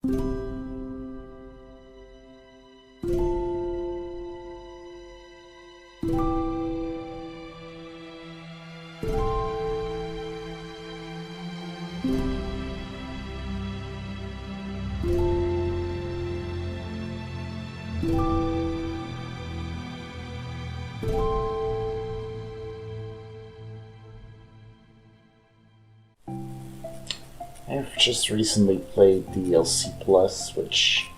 I've just recently played DDLC Plus, which,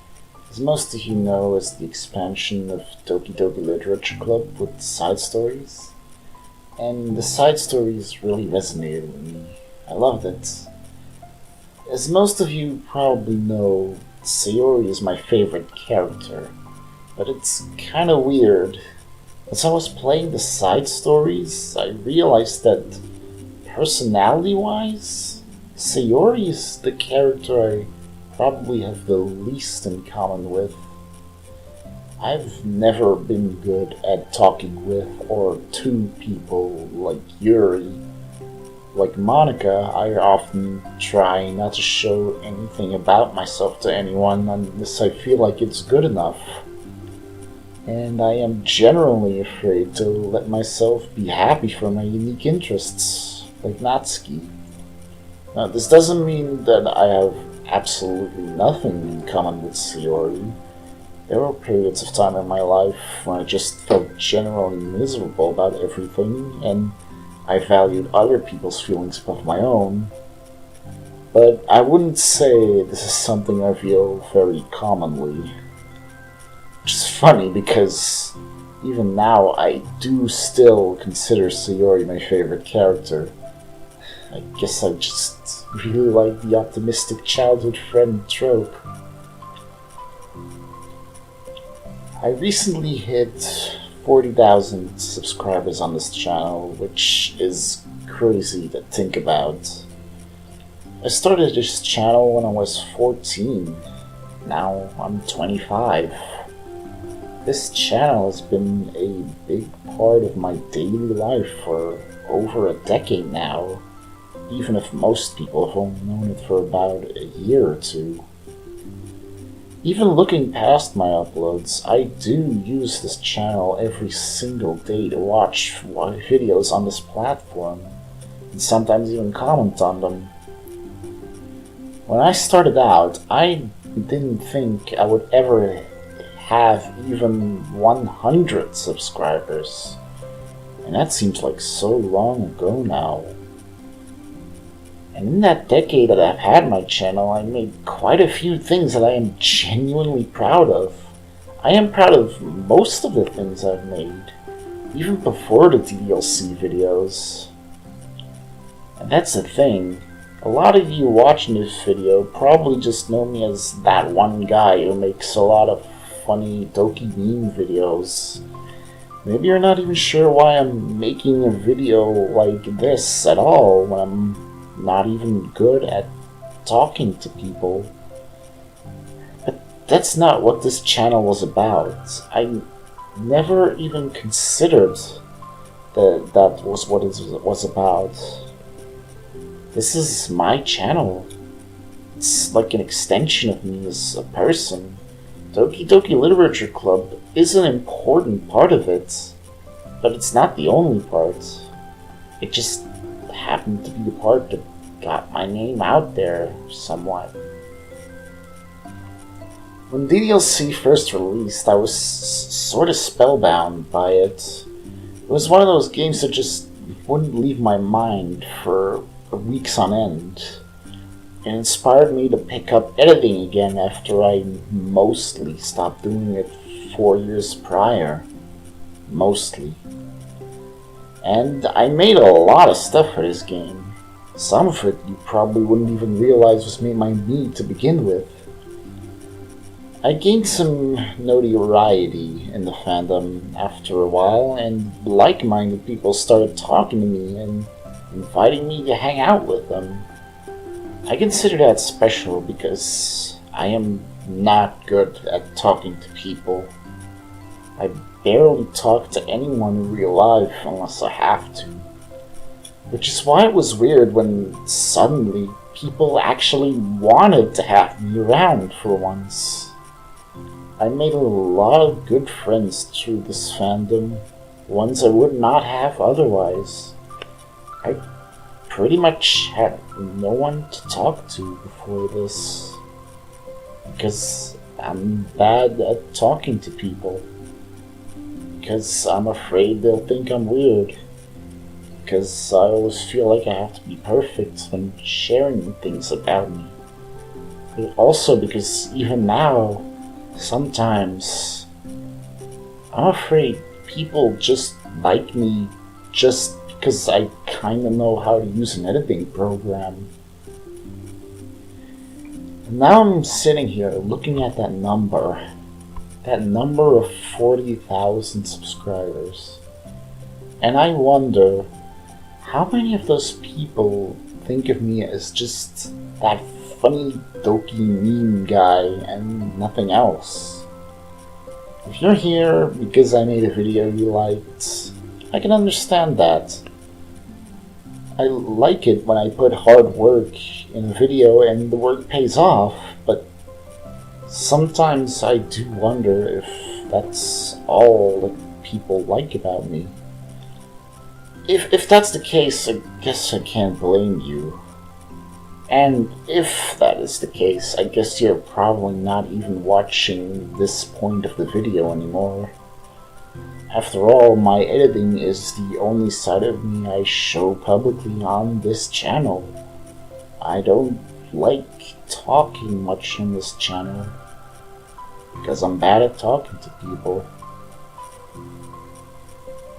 as most of you know, is the expansion of Doki Literature Club with side stories. And the side stories really resonated with me. I loved it. As most of you probably know, Sayori is my favorite character, but it's kinda weird. As I was playing the side stories, I realized that personality-wise, Sayori is the character I probably have the least in common with. I've never been good at talking with or to people like Yuri. Like Monica, I often try not to show anything about myself to anyone unless I feel like it's good enough. And I am generally afraid to let myself be happy for my unique interests, like Natsuki. Now, this doesn't mean that I have absolutely nothing in common with Sayori. There were periods of time in my life when I just felt generally miserable about everything, and I valued other people's feelings above my own. But I wouldn't say this is something I feel very commonly. Which is funny because even now I do still consider Sayori my favorite character. I guess I just really like the optimistic childhood friend trope. I recently hit 40,000 subscribers on this channel, which is crazy to think about. I started this channel when I was 14. Now I'm 25. This channel has been a big part of my daily life for over a decade now, even if most people have only known it for about a year or two. Even looking past my uploads, I do use this channel every single day to watch videos on this platform, and sometimes even comment on them. When I started out, I didn't think I would ever have even 100 subscribers, and that seems like so long ago now. And in that decade that I've had my channel, I made quite a few things that I am genuinely proud of. I am proud of most of the things I've made, even before the DDLC videos. And that's the thing, a lot of you watching this video probably just know me as that one guy who makes a lot of funny Doki meme videos. Maybe you're not even sure why I'm making a video like this at all when I'm not even good at talking to people. But that's not what this channel was about. I never even considered that was what it was about. This is my channel. It's like an extension of me as a person. Doki Literature Club is an important part of it, but it's not the only part. It just happened to be the part that got my name out there somewhat. When DDLC first released, I was sort of spellbound by it. It was one of those games that just wouldn't leave my mind for weeks on end. It inspired me to pick up editing again after I mostly stopped doing it 4 years prior. Mostly. And I made a lot of stuff for this game. Some of it you probably wouldn't even realize was made by me to begin with. I gained some notoriety in the fandom after a while, and like-minded people started talking to me and inviting me to hang out with them. I consider that special because I am not good at talking to people. I barely talk to anyone in real life unless I have to. Which is why it was weird when suddenly people actually wanted to have me around for once. I made a lot of good friends through this fandom, ones I would not have otherwise. I pretty much had no one to talk to before this, because I'm bad at talking to people, because I'm afraid they'll think I'm weird, because I always feel like I have to be perfect when sharing things about me. But also because even now, sometimes I'm afraid people just like me just because I kinda know how to use an editing program. And now I'm sitting here looking at that number of 40,000 subscribers, and I wonder, how many of those people think of me as just that funny Doki meme guy and nothing else? If you're here because I made a video you liked, I can understand that. I like it when I put hard work in a video and the work pays off, but sometimes I do wonder if that's all that people like about me. If that's the case, I guess I can't blame you. And if that is the case, I guess you're probably not even watching this point of the video anymore. After all, my editing is the only side of me I show publicly on this channel. I don't like talking much on this channel, because I'm bad at talking to people.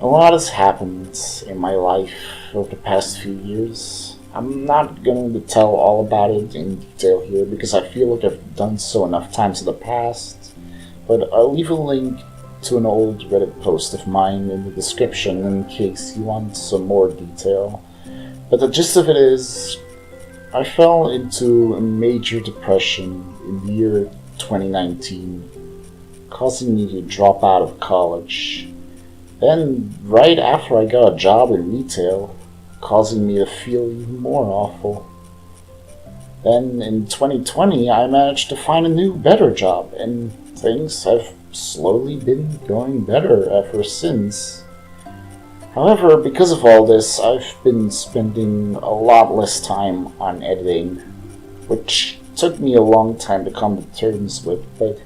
A lot has happened in my life over the past few years. I'm not going to tell all about it in detail here because I feel like I've done so enough times in the past, but I'll leave a link to an old Reddit post of mine in the description in case you want some more detail. But the gist of it is, I fell into a major depression in the year 2019, causing me to drop out of college. Then, right after I got a job in retail, causing me to feel even more awful. Then, in 2020, I managed to find a new, better job, and things have slowly been going better ever since. However, because of all this, I've been spending a lot less time on editing, which took me a long time to come to terms with, but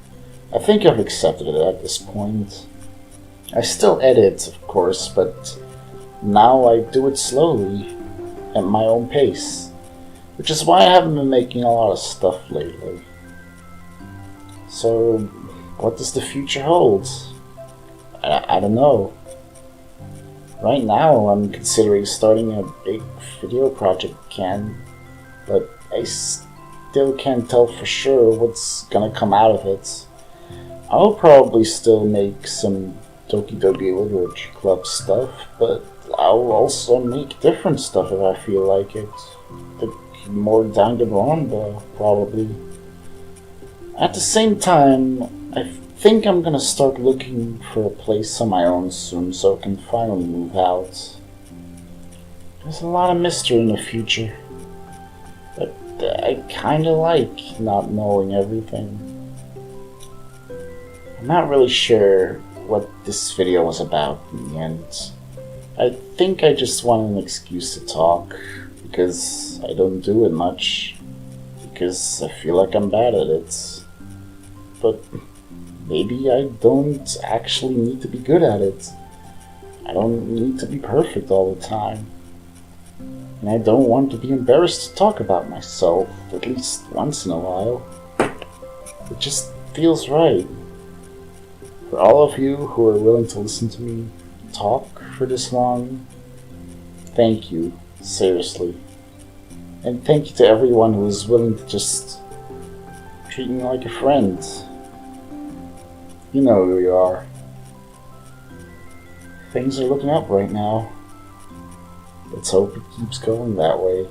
I think I've accepted it at this point. I still edit, of course, but now I do it slowly, at my own pace, which is why I haven't been making a lot of stuff lately. So, what does the future hold? I don't know. Right now, I'm considering starting a big video project again, but I still can't tell for sure what's gonna come out of it. I'll probably still make some Doki Literature Club stuff, but I'll also make different stuff if I feel like it. Like more Danganronpa, probably. At the same time, I think I'm gonna start looking for a place on my own soon so I can finally move out. There's a lot of mystery in the future, but I kinda like not knowing everything. I'm not really sure what this video was about in the end. I think I just wanted an excuse to talk, because I don't do it much, because I feel like I'm bad at it. But maybe I don't actually need to be good at it. I don't need to be perfect all the time. And I don't want to be embarrassed to talk about myself, at least once in a while. It just feels right. For all of you who are willing to listen to me talk for this long, thank you, seriously. And thank you to everyone who is willing to just treat me like a friend. You know who you are. Things are looking up right now. Let's hope it keeps going that way.